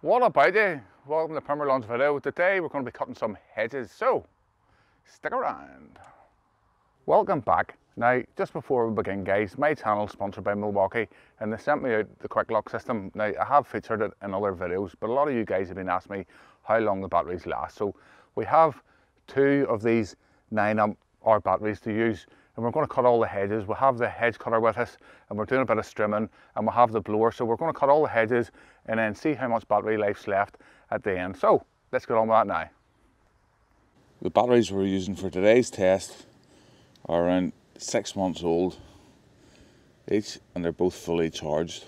What about you? Welcome to Premier Lawn's video. Today we're going to be cutting some hedges, so stick around. Welcome back. Now, just before we begin guys, my channel is sponsored by Milwaukee and they sent me out the QUIK LOK system. Now, I have featured it in other videos, but a lot of you guys have been asking me how long the batteries last. So we have two of these 9-amp-hour batteries to use, and we're going to cut all the hedges. We'll have the hedge cutter with us and we're doing a bit of strimming, and we'll have the blower. So we're going to cut all the hedges and then see how much battery life's left at the end. So let's get on with that now. The batteries we're using for today's test are around 6 months old each, and they're both fully charged.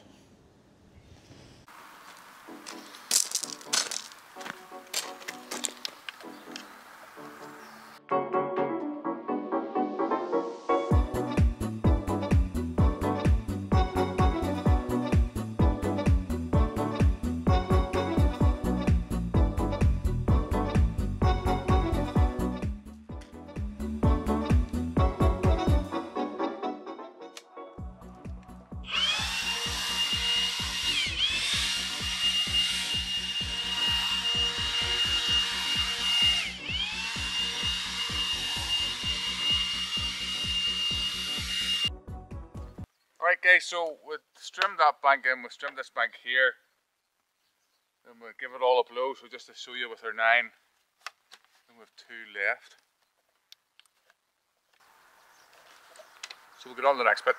Alright guys, so we've trimmed that bank in, we've trimmed this bank here, and we'll give it all a blow, so just to show you with our 9, and we've 2 left. So we'll get on to the next bit.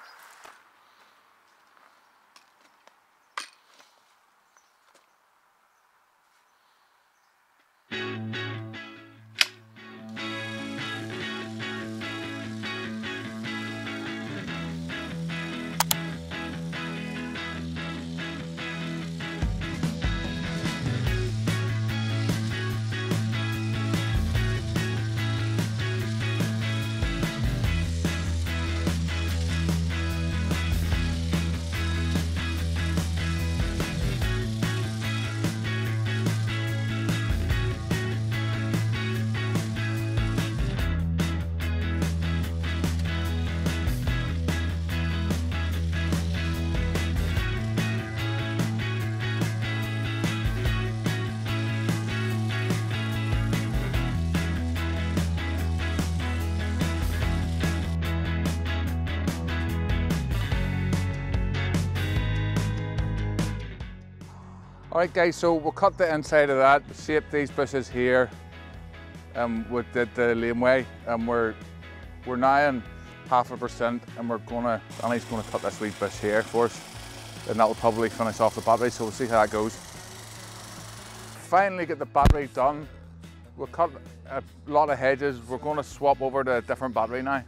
Alright guys, so we'll cut the inside of that, shape these bushes here with the laneway, and we're now in 0.5%, and Danny's gonna cut this wee bush here for us, and that will probably finish off the battery, so we'll see how that goes. Finally get the battery done. We'll cut a lot of hedges. We're gonna swap over to a different battery now.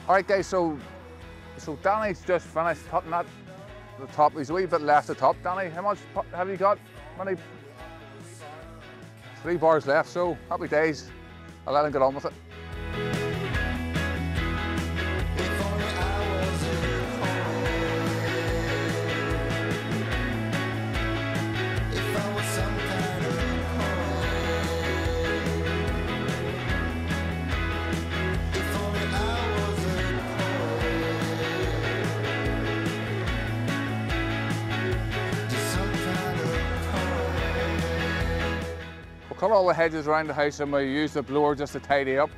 Alright guys, so Danny's just finished cutting that, the top. There's a wee bit left the top. Danny, how much have you got? 3 bars left, so happy days. I'll let him get on with it. We'll cut all the hedges around the house and we use the blower just to tidy up.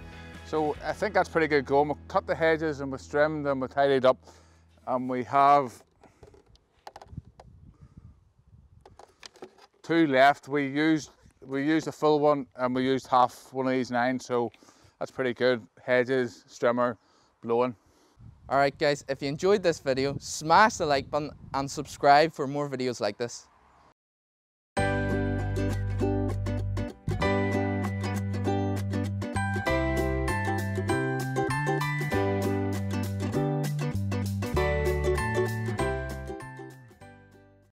So I think that's pretty good going. We'll cut the hedges and we trim them, we tidied up, and we have 2 left. We used the full one and we used half one of these 9, so that's pretty good. Hedges, strimmer, blowing. Alright guys, if you enjoyed this video, smash the like button and subscribe for more videos like this.